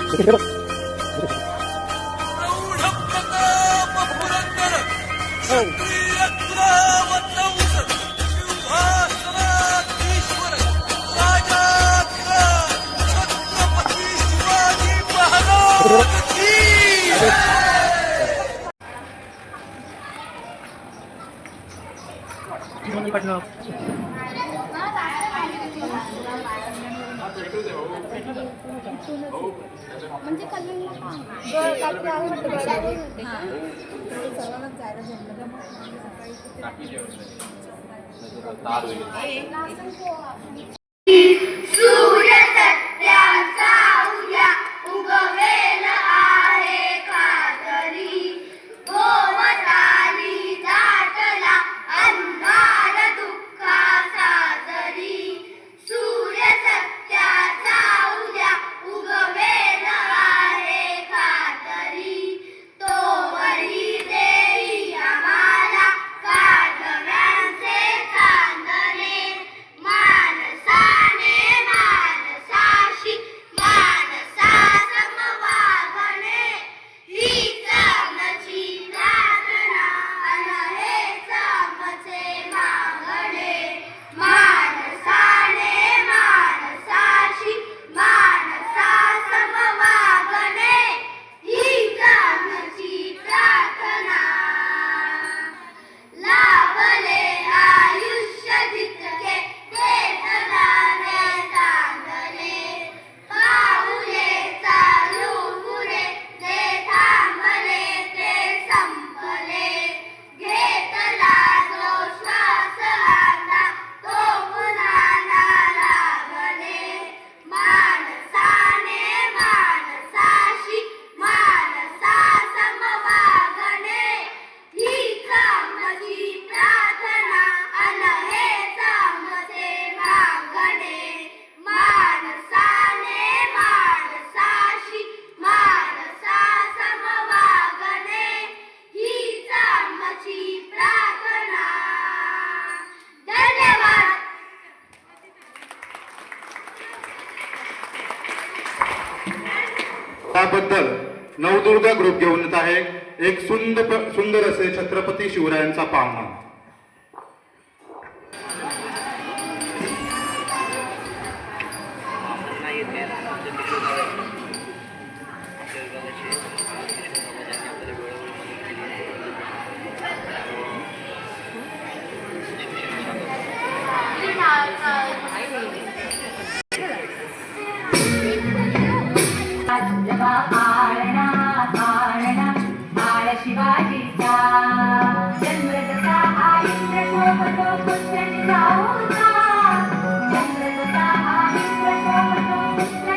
म्हणजे सूर्य सत्याचा उद्या उगवेल आहे खातरी गोवताली दाटला अंधार दुःखाचा जरी सूर्य सत्याचा उद्या उगवेल आहे खातरी तोवरी देई आम्हाला काढव्यांचे चांदणे मानसाने मानसाशी मानसा समवागणे हीच आमची प्रार्थना अन हेच आमचे मागणे मानसाने मानसाशी मानसा समवागणे हीच आमची प्रार्थना लाभले आयुष्य जितके वेदनाने चांदणे पाऊले चालू पुढे ते थांबले ते संपले घेतला जो श्वास आता तो पुन्हा लागले मानसाने मानसाशी मानसा समवागणे हीच आमची प्रार्थना अन हेच आमचे मागणे मानसाने मानसाशी मानसा समवागणे हीच आमची प्रार्थना. धन्यवाद. त्याबद्दल नवदुर्गा ग्रुप घेऊन येत आहे एक सुंदर असे छत्रपती शिवरायांचा पाळणा. शिवाजीचा चंद्र जसा आयुष्य शोभतो पुत्र जाऊचा चंद्र जसा आयुष्य शोभतो पुत्र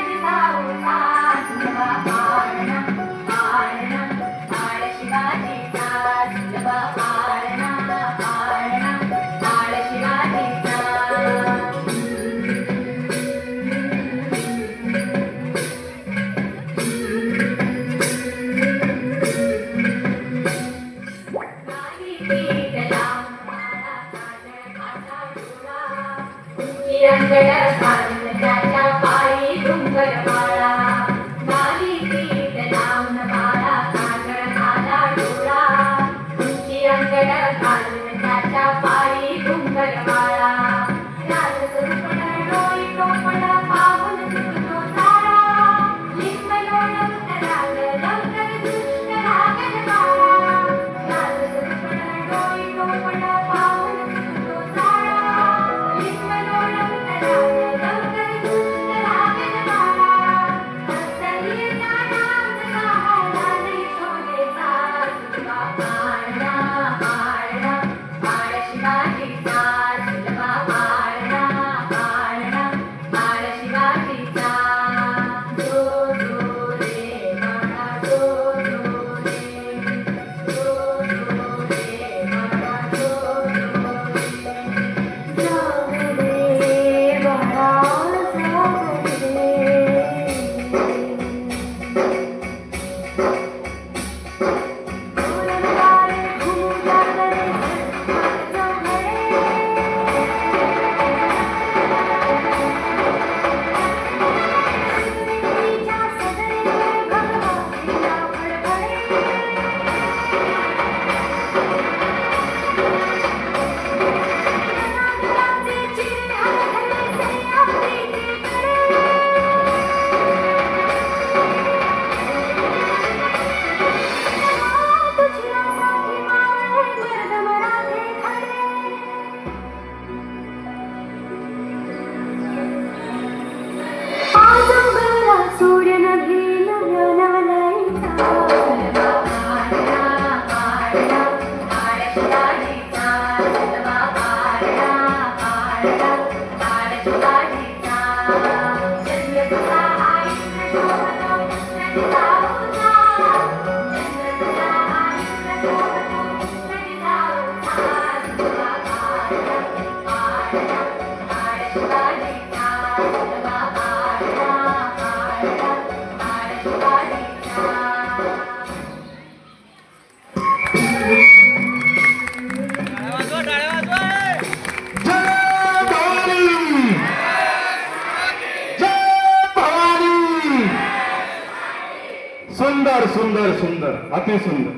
सुंदर सुंदर सुंदर अति सुंदर.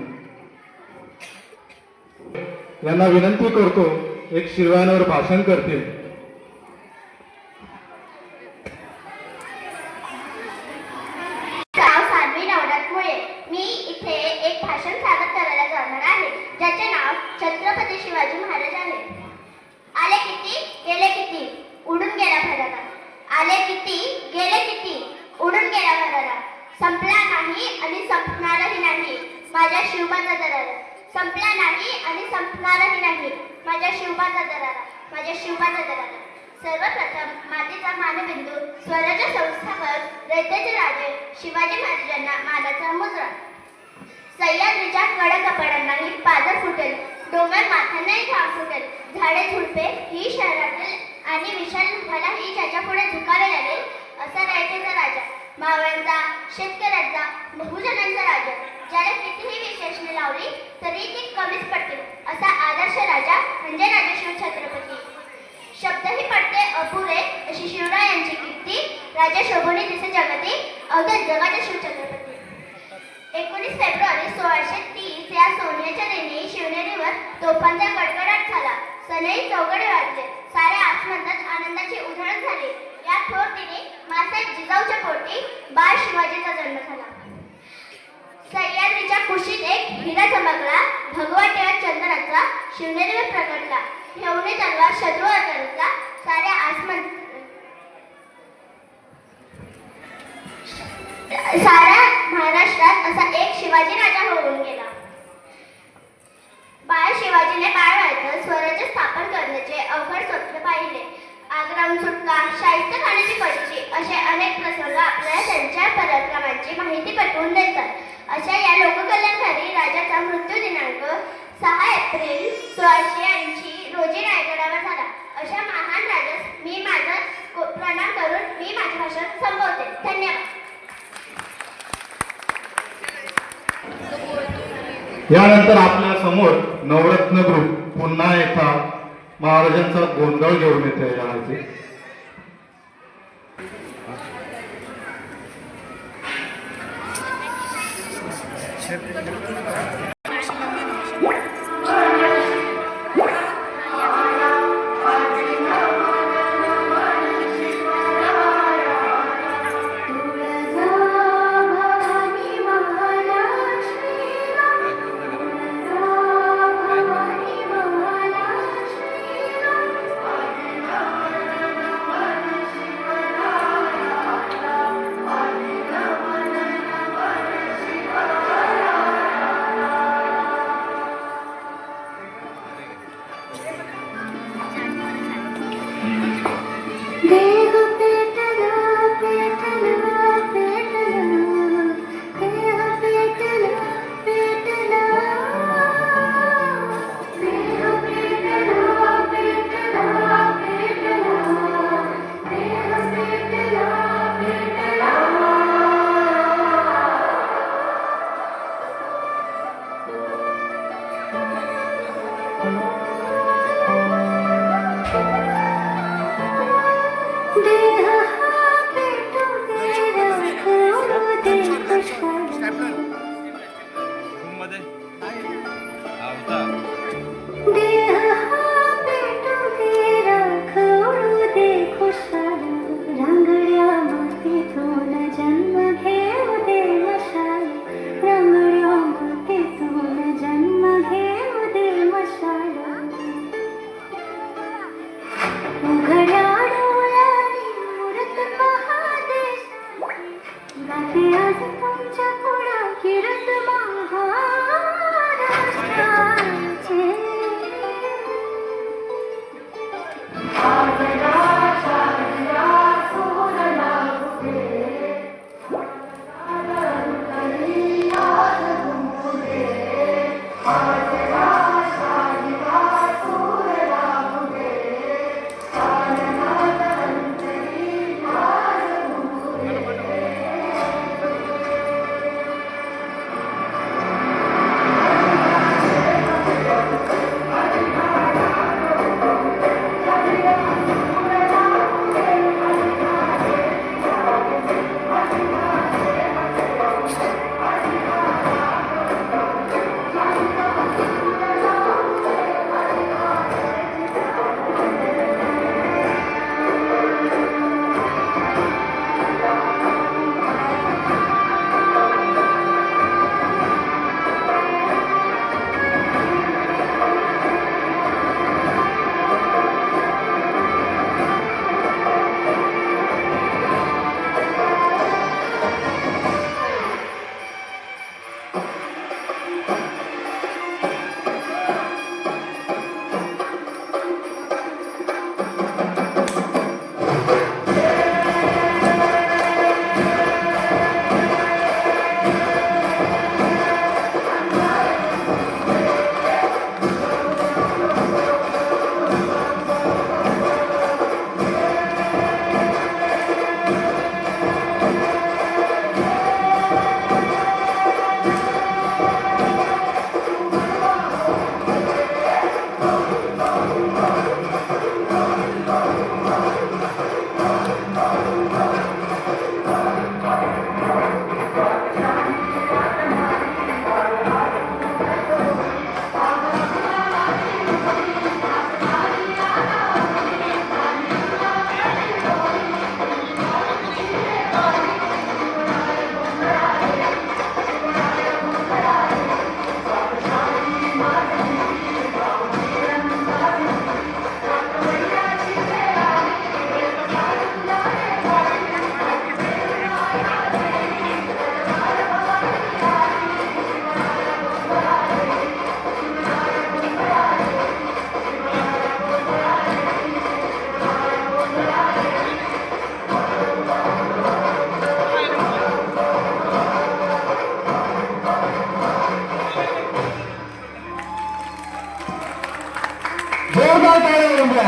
यांना विनंती करतो एक शिरवायांवर भाषण करतील. साध्वी नवनाथ मुळे. मी इथे एक भाषण सादर करायला जाणार आहे ज्याचे नाव छत्रपती शिवाजी महाराज आहे. आले किती गेले किती उडून गेला भरारा. आले किती गेले किती उडून गेला भरारा. संपला नाही आणि संपणारही नाही माझ्या शिवबाचा दरारा. संपला नाही आणि संपणारही नाही माझ्या शिवबाचा दरारा. माझ्या शिवबाचा दरारा. सर्वप्रथम मातेचा मानबिंदू स्वराज्य संस्थापक रयतेचे राजे शिवाजी महाराजांना मानाचा मुजरा. सह्याद्रीच्या कडकपणांनाही पाजर फुटेल. डोंगर माथ्यांनाही घाम फुटेल. झाडे झुडपे ही शहरातील आणि विशाल मलाही ज्याच्या पुढे झुकावे लागेल असा रयतेचा राजा. मावळ्यांचा शेतकऱ्यांचा बहुजनांचा राजा. ज्याला कितीही विशेषणे लावली तरी ती कमीच पडतील असा आदर्श राजा म्हणजे राजश्री छत्रपती. शब्दही पडते अपुरे अशी शिवरायांची कीर्ती. राजा शोभून दिसे जगती अवघ्या जगाचे शिवछत्रपती. 19 फेब्रुवारी 1630 या सोन्याच्या दिनी शिवनेरीवर तोफांचा कडकडाट झाला. सनई चौघडे वाजले. सारे आसमंतात आनंदाची उधळण झाली. या थोर दिनी मासाहेब जिजाऊच्या पोटी बाळ शिवाजीचा जन्म झाला. सह्याद्रीच्या कुशीत एक हिरा चमकला. भगवा टिळा चंदनाचा शिवनेरीवर प्रकटला. ठेवणे तलवार शत्रूवर गरजला. साऱ्या आसमंत साऱ्या महाराष्ट्रात असा एक शिवाजी राजा होऊन गेला. बाळ शिवाजीने बाळ व्हायचं स्वराज्य स्थापन करण्याचे अवघड स्वप्न पाहिले. आग्राहून सुटका शाहिस्ते खानाची परीची असे अनेक प्रसंग आपल्याला त्यांच्या पराक्रमांची माहिती पटवून देतात. अशा या लोककल्याणकारी राजाचा मृत्यू दिनांक 6 एप्रिल 1680 रोजी रायगडावर झाला. अशा महान राजास मी माझा प्रणाम करून मी माझे भाषण संपवते. धन्यवाद. यानंतर आपल्या समोर नवरत्न ग्रुप पुन्हा एकदा महाराजांचा गोंधळ घेऊन येते. याचे आज तुमच्या पुढं तीर्थ महाराष्ट्राचे जोरदार टाळ्या वाजवा.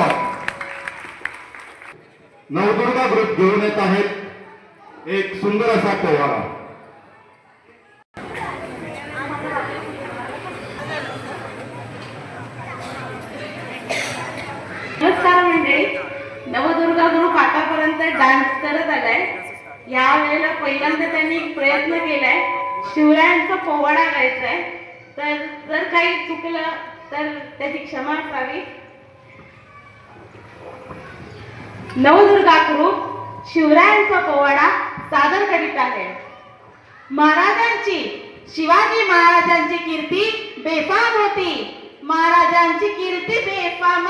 नवदुर्गा ग्रुप घेऊन येत आहेत एक सुंदर असा पोवाडा. नमस्कार मंडळी. नवदुर्गा ग्रुप आतापर्यंत डान्स करत आलाय. या वेळेला पहिल्यांदा त्यांनी एक प्रयत्न केलाय शिवरायांचा पोवाडा गायचा आहे. तर जर काही चुकलं तर त्याची क्षमा असावी. नवदुर्गा ग्रुप शिवरायांचा पोवाडा सादर करीत आहे. महाराजांची शिवाजी महाराजांची कीर्ती बेफाम होती. महाराजांची कीर्ती बेफाम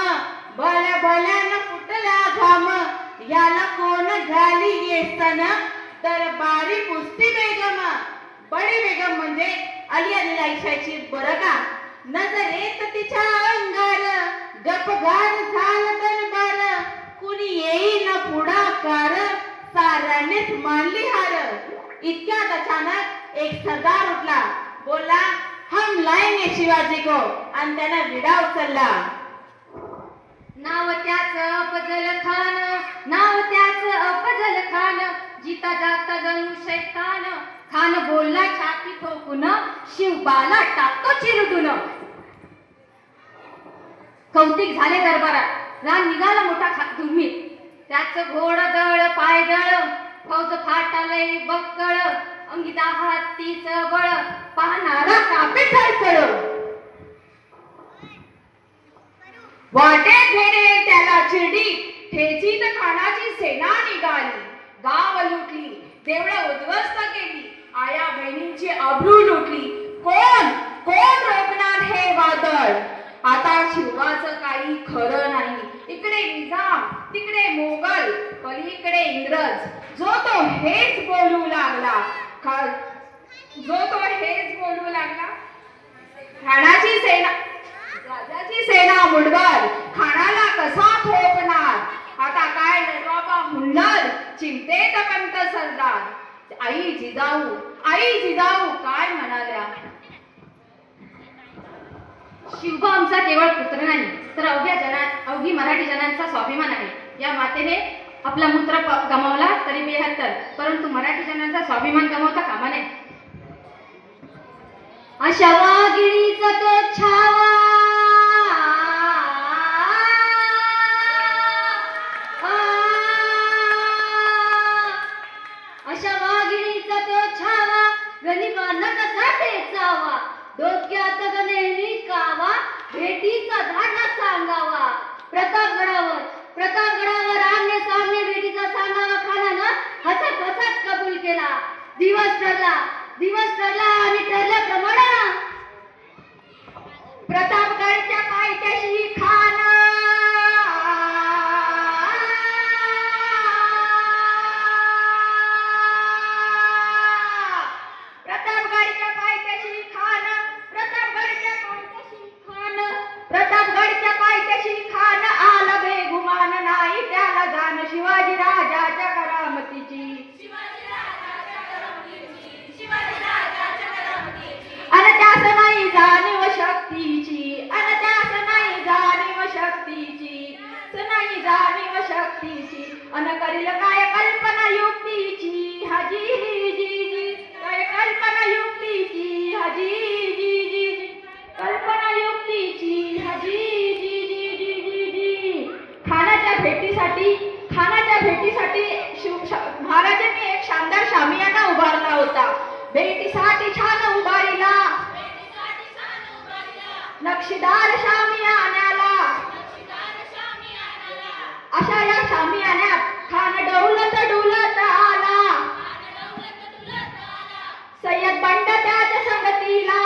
भल्या भल्यानं फुटला घाम. याला कोण झाली येसन तर बारी पुस्ती बेगम. बडी बेगम म्हणजे अली आदिलाशाची बरं का. नजरेत तिच्या अंगार गपगार झालं दरबार. कुणी येईन पुढाकार साऱ्यानेच मानली हार. इतक्यात अचानक एक सरदार उठला. बोला हम लाएंगे शिवाजी को. आणि त्याला विडा उचलला. नाव त्याचं अफजल खान, नाव त्याचं अफजल खान. जिता जाता जणू शैतान. खान बोलला छाती ठोकून, शिवबाला टाकतो चिरडून. कौतिक झाले दरबारात. रान निघाला मोठा दुर्मित. त्याचं घोड दळ पायदळ, फौज फाटालय बक्कळ. अंगी हातीचं बळ, पाहणारा कापे चळचळ. वाटे फेरे त्याला चिरडी, ठेचीत खानाची सेना निघाली. गाव लुटली, देवळं उद्ध्वस्त केली, आया बहिणींची अब्रू लुटली. कोण कोण रोखणार हे वादळ. आता शिवाचं काही खरं नाही. इकडे निजाम, तिकडे मोगल, पलीकडे इंग्रज. जो तो हेच बोलू लागला. जो तो हेच बोलू लागला. खानाची सेना राजाची सेना मुठभर खानाला कसा थोपणार. आता काय बाबा हुल्लर चिंतेत पंत सरदार. आई जिजाऊ काय म्हणाल्या. शिवबा आमचा केवळ पुत्र नाही तर अवघी मराठी जनांचा स्वाभिमान आहे. या मातेने आपला मूत्र गमावला तरी 72, परंतु मराठी जनांचा स्वाभिमान गमावता कामा नये. अशा वाघिणीचा तो छावा अशा वाघिणीचा तो छावा गनिमांना कसा टेचावा. डोक्यात नेहमी कावा भेटीचा धाडा सांगावा. प्रतापगडावर आमने सामने भेटीचा सांगावा. खानानं हसत हसत कबूल केला. दिवस ठरला आणि ठरल्याप्रमाणे प्रतापगडच्या पायथ्याशी खान आला बेगुमान नाही त्याला जाण शिवाजी राजाच्या करामतीची. अन त्यास नाही जाणीव शक्तीची. अन करील काय कल्पना युक्तीची. कल्पना युक्तीची खानाच्या भेटीसाठी महाराजांनी एक शानदार शामियाना उभारला होता. भेटीसाठी छान उभारीला नक्षीदार शामियान्याला. अशा या शामियान्यात खान डौलत आला. सय्यद बंड त्याच्या संगतीला.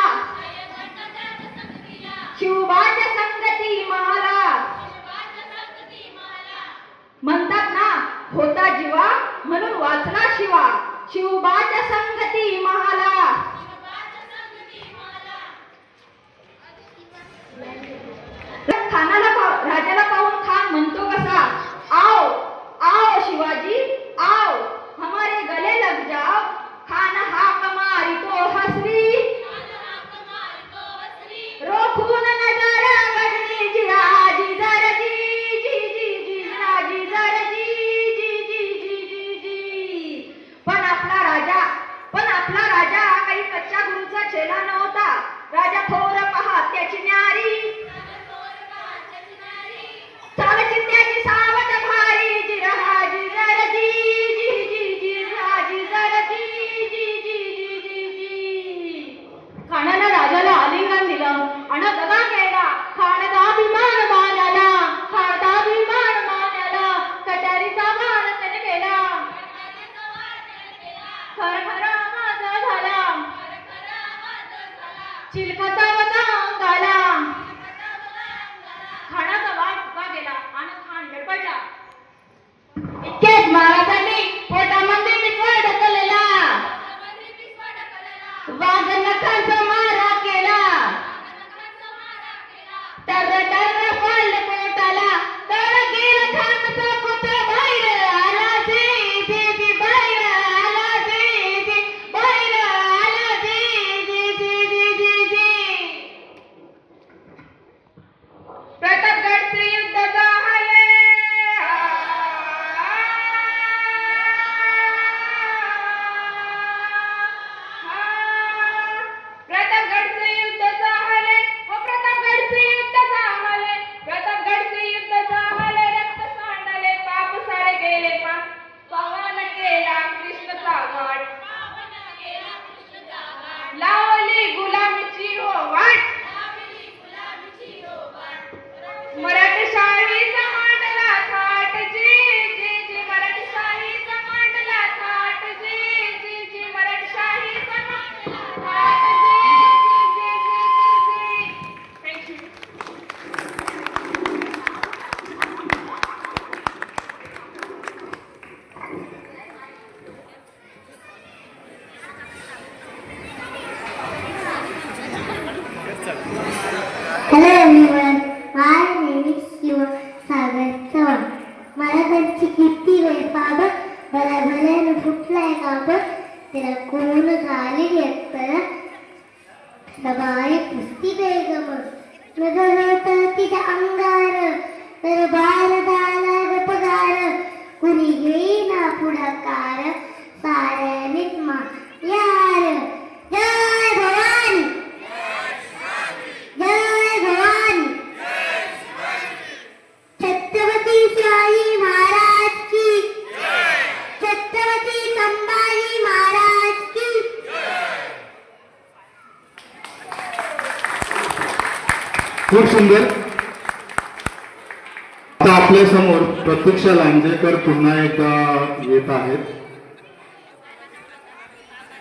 शिवबाच्या संगती मला. म्हणतात ना होता जीवा म्हणून वाचला शिवा. शिवबाच्या संगती महाला. राजाला पाहून खान म्हणतो कसा. आओ शिवाजी आओ हमारे गले लग जाओ. खान हाक मारी तो हसरी. रोखून नजर गडनी जिराजी जरजी जिराजी जरजी पण आपला राजा काही कच्च्या गुरुचा चेला नव्हता. राजा थोर पहा त्याची न्यारी. चालचित्याची सावध भारी. जिराजी जरजी जिराजी जरजी खानानं राजाला आलिंगन दिलं आणि दगा केला. खानचा अभिमान मानाला. कटारीचा मान त्याने केला. खर आवाज झाला. चिलखतावता अंगाला. खानाचा वाट फुका गेला आणि खान गडबडला. इतकेच महाराजांनी पोटामध्ये पिसवा ढकललेला. वाघ नखांचा मारा केला. तर पडलं पोटाला. तर गेलं खानचा पुत्र बाहेर आला. जी बाहेर आला. जी बाहेर आला. जी अब तेरा कोण झाली घेतर दबाई पुस्ती बेगम नजर तिच्या अंगार तर बार दाला पगार कुणी घेईना पुढाकार साऱ्यानीच मा यार जय भवानी जय भवानी छत्रपती शिवाजी महाराज की छत्रपती संभाजी महाराज की खूप सुंदर. आता आपल्या समोर प्रतीक्षा लांजेकर पुन्हा एकदा येत आहेत.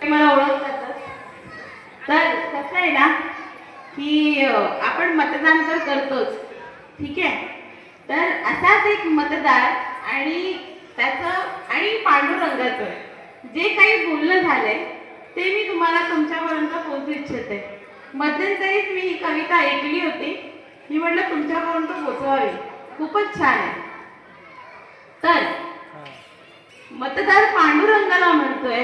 मला ओळखतात. तर कसं आहे ना की आपण मतदान तर करतोच, ठीक आहे. तर असाच एक मतदार आणि त्याचं आणि पांडुरंगाचं जे काही बोलणं झालंय ते मी तुम्हाला तुमच्यापर्यंत पोहोचू इच्छिते. मध्यंतरीच मी ही कविता ऐकली होती, मी म्हटलं तुमच्यापर्यंत पोहोचवावी. खूपच छान आहे. तर मतदार पांडुरंगाला म्हणतोय,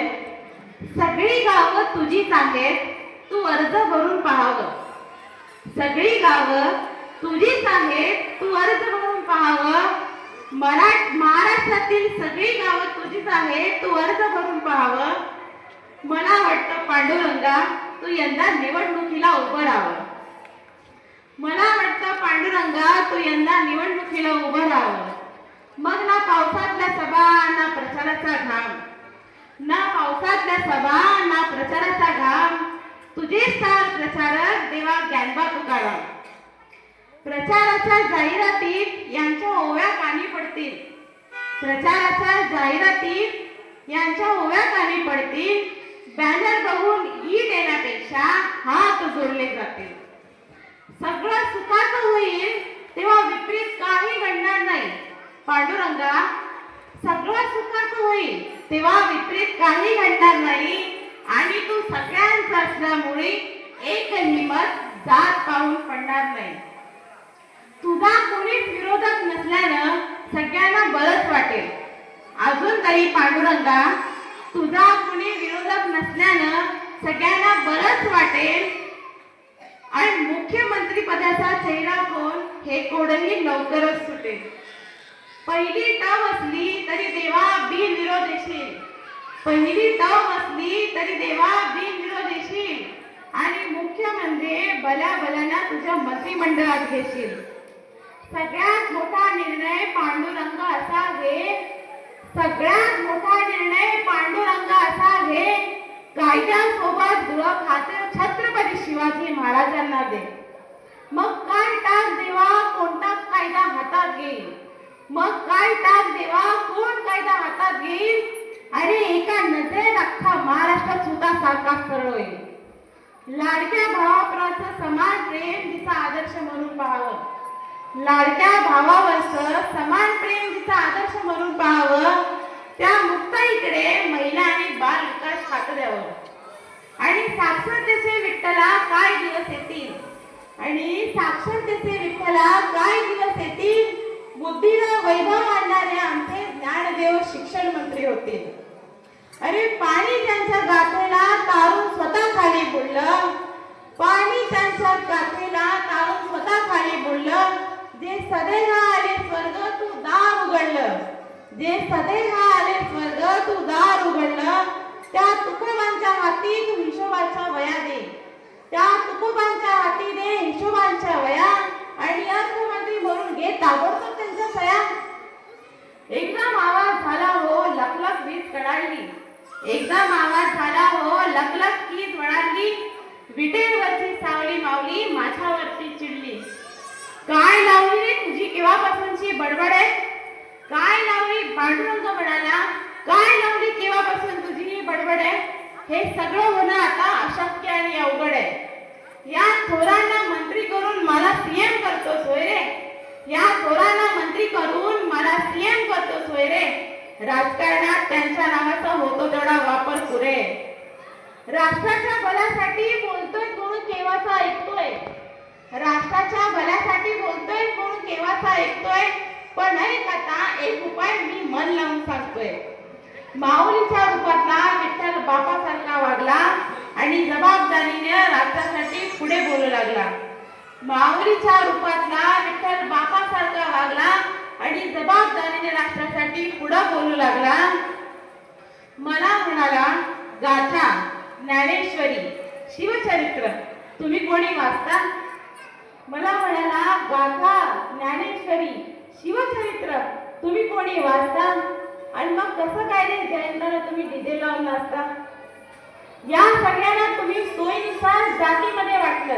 सगळी गावं तुझीच आहेत, तू अर्ज भरून पाहावं. सगळी गावं तुझीच आहेत, तू अर्ज भरून पाहावं. महाराष्ट्रातील सगळी गावं तुझीच आहेत, तू अर्ज भरून पाहावं. मला वाटतं पांडुरंगा तू यंदा निवडणुकीला उभं राहावं. मला वाटतं पांडुरंगा तू यंदा निवडणुकीला उभं राहावं. मग ना पावसातल्या सभा ना प्रचाराचा घाम, ना पावसातल्या सभा ना प्रचाराचा घाम, तुझे स्टार प्रचारक देवा ज्ञानबा तुकाराम. प्रचाराच्या जाहिरातीत यांच्या ओव्या कानी पडतील. प्रचाराच्या जाहिरातीत यांच्या ओव्या कानी पडतील. बॅनर बघून ईट येण्यापेक्षा हात जोडले जातील. सगळं सुखाचं होईल तेव्हा विपरीत काही घडणार नाही. पांडुरंगा सगळं सुखाचं होईल तेव्हा विपरीत काही घडणार नाही. आणि तू सगळ्यांचा असल्यामुळे एकही मत जात पाहून पडणार नाही. तुझा कोणीच विरोधक नसल्यानं सगळ्यांना बरंच वाटेल. अजून तरी पांडुरंगा तुझा कोणी विरोधक नसल्यानं सगळ्यांना बरंच वाटेल. आणि मुख्यमंत्री पदाचा चेहरा कोण हे कोडही लवकरच सुटेल. पहिली टर्म असली तरी देवा बिनविरोध येशील. पहिली टर्म असली तरी देवा बिनविरोध येशील. आणि मुख्य म्हणजे बलाबलाना तुझ्या मंत्रिमंडळात घेशील. सगळ्यात मोठा निर्णय पांडुरंग असा घे, सगळ्यात मोठा निर्णय पांडुरंग असा घे, कायद्यासोबत गृह खाते छत्रपती शिवाजी महाराजांना दे. मग काय टाक देवा कोणता कायदा हातात घेईल. मग काय टाक देवा कोण कायदा हातात घेईल. अरे एका नजरेत अख्खा महाराष्ट्र सुद्धा सारखा सरळ होईल. लाडक्या भावाप्रचं समान प्रेम तिचा आदर्श म्हणून पाहावं. लाडक्या भावावरचं समान प्रेम तिचा आदर्श म्हणून पाहावं. त्या मुक्ताईकडे महिला आणि बाल विकास खातं द्यावं. आणि साक्षरतेचे विठ्ठला काय दिवस येतील. आणि साक्षरतेचे विठ्ठला काय दिवस येतील. बुद्धीला वैभव आणणारे आमचे ज्ञानदेव शिक्षण मंत्री होतील. अरे पाणी त्यांच्या गाठेला तारून स्वतः खाली बुडलं. पाणी त्यांच्या गाठेला तारून स्वतः खाली बुडलं. जे सदैव आले स्वर्ग तू दार उघडलं. जे सदैव आले स्वर्ग तू दार उघडलं. त्या तुकोबांच्या हाती तू हिशोबाच्या वया दे. त्या तुकोबांच्या हाती दे हिशोबांच्या वया. आणि अर्थमंत्री म्हणून घे ताबडतोब त्यांच्या सया. एकदम आवाज झाला हो लखलख वीज कडाडली. एकदम आवाज झाला हो लखलख वीज वळाली. विटेवरची सावली मावली माझ्यावरती चिडली. काय लावली रे तुझी केव्हापासूनची बडबड आहे. काय लावली पांडुरंग म्हणाला. काय लावली केव्हापासून तुझी बडबड आहे. हे सगळं होणं आता अशक्य आणि अवघड आहे. या थोरांना मंत्री करून मला सीएम करतोस होय रे. या थोरांना मंत्री करून मला सीएम करतोस होय रे. राजकारणात त्यांच्या नावाचा होतो तेवढा वापर पुरे. राष्ट्राच्या भल्यासाठी बोलतोय म्हणून केव्हाचा ऐकतोय. राष्ट्राच्या भल्यासाठी बोलतोय म्हणून केव्हाचा ऐकतोय. पण ऐक आता एक उपाय मी मन लावून सांगतोय. माऊलीच्या रूपातला लागला. माऊलीच्या रूपातला विठ्ठल बापासारखा वागला आणि जबाबदारीने राष्ट्रासाठी पुढं बोलू लागला. मला म्हणाला, गाथा, ज्ञानेश्वरी, शिवचरित्र तुम्ही कोणी वाचता? मला म्हणाला, गाथा, ज्ञानेश्वरी, शिवचरित्र तुम्ही कोणी वाचता? आणि मग कसं काय रे जयंताला तुम्ही डीजे लावून नाचता? या सगळ्यांना तुम्ही सोयीनुसार जातीमध्ये वाटलं.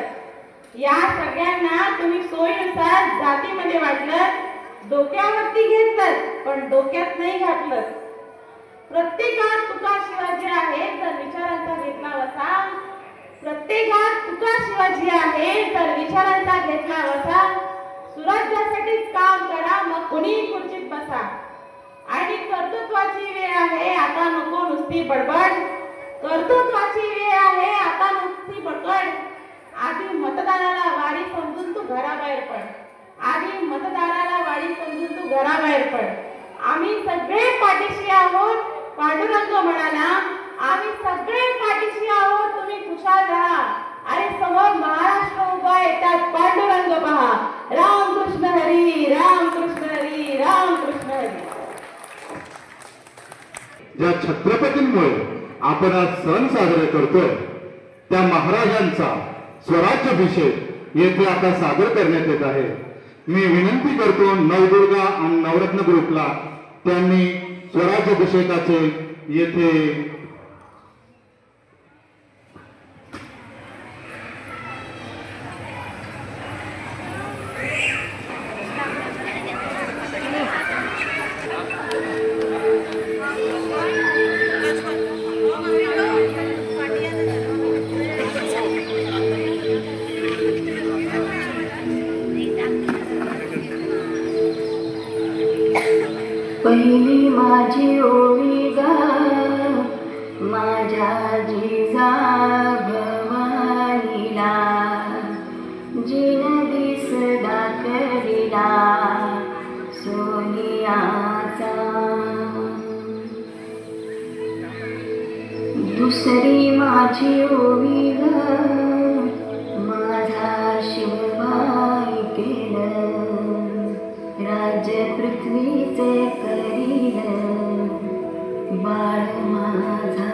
या सगळ्यांना तुम्ही सोयीनुसार जातीमध्ये वाटलं. डोक्यावरती घेतलं पण डोक्यात नाही घातलं. प्रत्येकात तुका शिवाजी आहे तर विचारांचा घेतला वसा. प्रत्येकात तुका शिवाजी आहे तर विचारांचा घेतला वसा. सुराज्यासाठीच काम करा मग कोणी खुर्चीत बसा. आणि कर्तृत्वाची वेळ आहे आता नको नुसती बडबड. कर्तृत्वाची वेळ आहे आता नुसती बडबड. आधी मतदाराला वारी समजून तू घराबाहेर पड. आधी मतदाराला वारी समजून तू घराबाहेर पड. आम्ही सगळे पाठीशी आहोत. पांडुरंग म्हणाला, आम्ही सगळे पाठीशी आहोत, तुम्ही खुशाल राहा. आणि समोर महाराष्ट्र उभा येतात. पांडुरंग पहा. रामकृष्ण हरी, रामकृष्ण हरी, रामकृष्ण हरी. ज्या छत्रपतींमुळे आपण आज सण साजरे करतोय त्या महाराजांचा स्वराज्याभिषेक येथे आता सादर करण्यात येत आहे. मी विनंती करतो नवदुर्गा आणि नवरत्न ग्रुपला त्यांनी स्वराज्याभिषेकाचे येथे पहिली माझी ओवी गा माझ्या जिजाभवानीला जिन दिस दाखविला सोनियाचा. दुसरी माझी ओवी गा माझा शिवबाई केलं राज्य पृथ्वीचे करील बाळ माझा.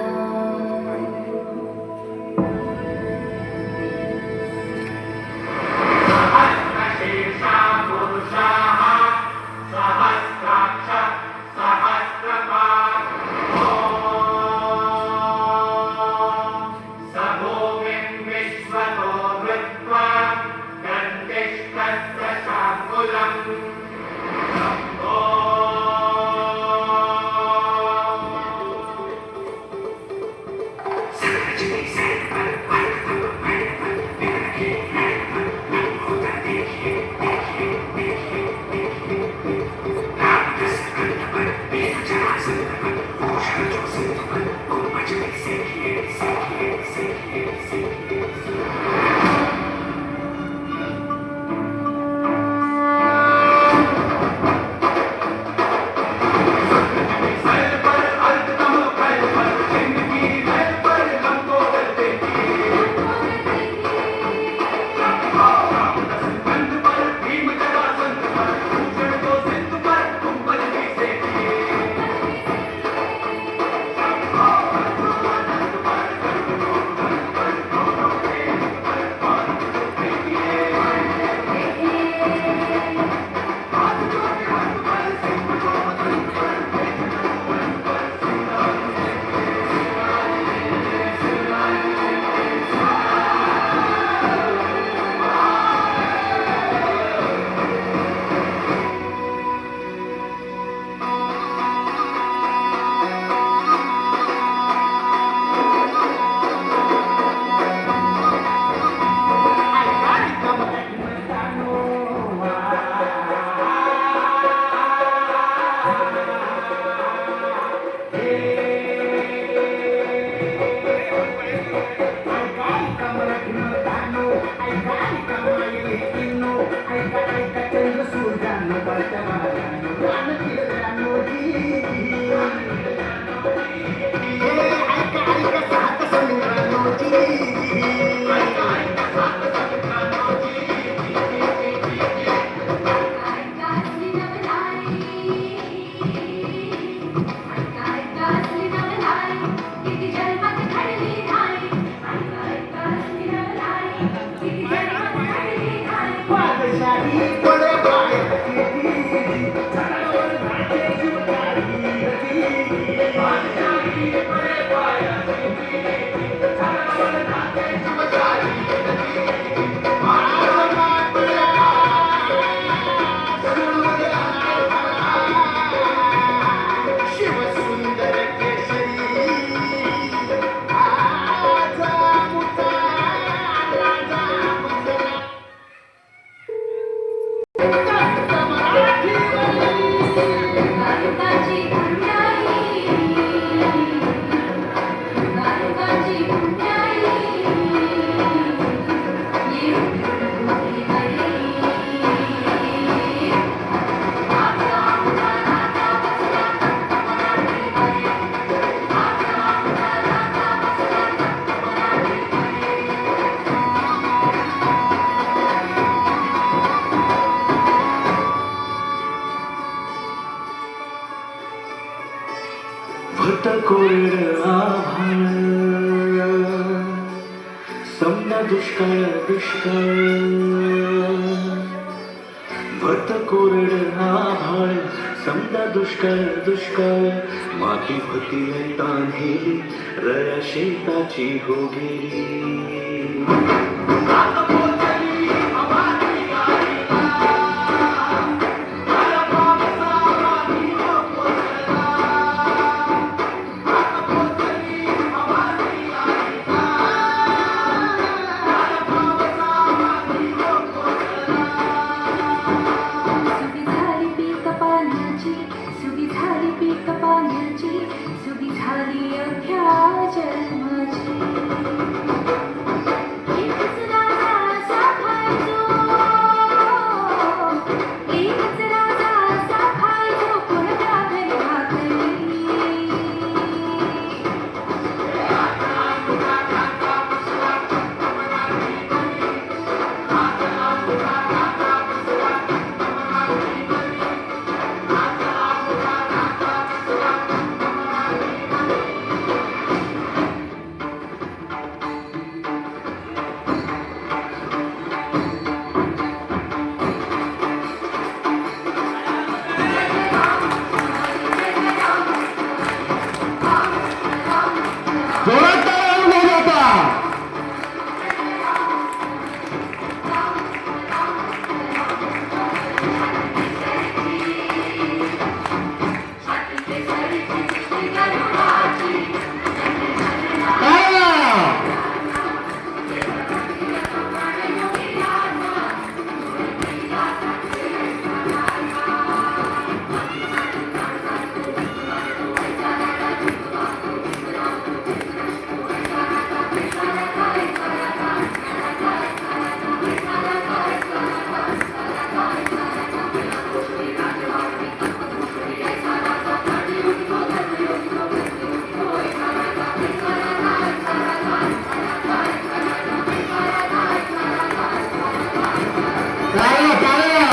गारुकाची पुण्याई गारुकाची पुण्याई येऊ फुलकोटी हरी आजा आजा राजा बसला मराठी हरी आजा आजा राजा बसला मराठी भटकोरड आभाळ समजा दुष्काळ दुष्काळ भटकोरड आभाळ समजा दुष्काळ दुष्काळ माती होती तान्हेली रया शेताची हो गेली सुगी झाली पीक पाण्याची सुगी झाली अख्या जन्माची एकच राजा साखायचो एकच राजा साखायचो कोणत्या घरी भाकरी जोरात टाळ्या वाजवा आता. टाळ्या. टाळ्या, टाळ्या.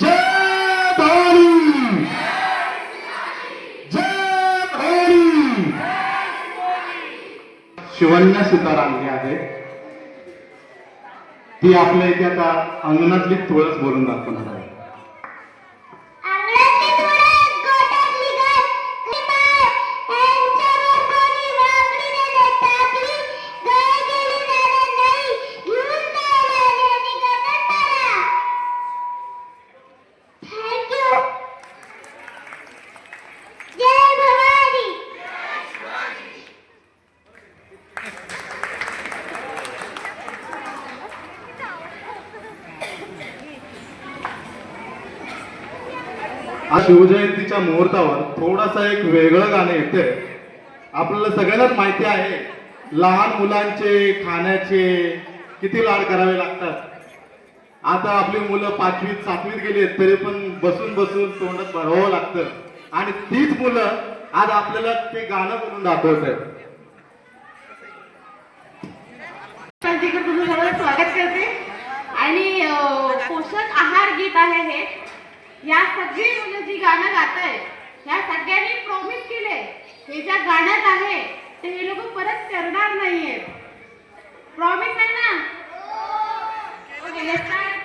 जय भवानी. जय भवानी. शिवण्या सुतार आणली आहे ती आपल्या इथे आता अंगणातली तुळस बोलून दाखवणार आहे. अंगणातली तुळस, गोठ्यातली गाय, लिंबाळ, यांच्यावर कोणी वापरीने टाकली, गाय गेली जाणार नाही, घेऊन जायला आली आणि गटार. Thank you. जय भवानी. आज शिवजयंतीच्या मुहूर्तावर थोडासा एक वेगळं गाणं येते. आपल्याला सगळ्यांनाच माहिती आहे लहान मुलांचे खाण्याचे किती लाड करावे लागतात. आता आपली मुलं 5वीत 7वीत गेली आहेत तरी पण बसून बसून तोंडात भरवावं लागतं आणि तीच मुलं आज आपल्याला ते गाणं म्हणून दाखवत आहेत. तिकडे तुझं सर्व स्वागत करते आणि पोषक आहार गीत आहे हे. या सगळी मुलं जी गाणं गात आहे ह्या सगळ्यांनी प्रॉमिस केले हे ज्या गाण्यात आहे ते हे लोक परत करणार नाहीये. प्रॉमिस आहे ना? Okay, let's start.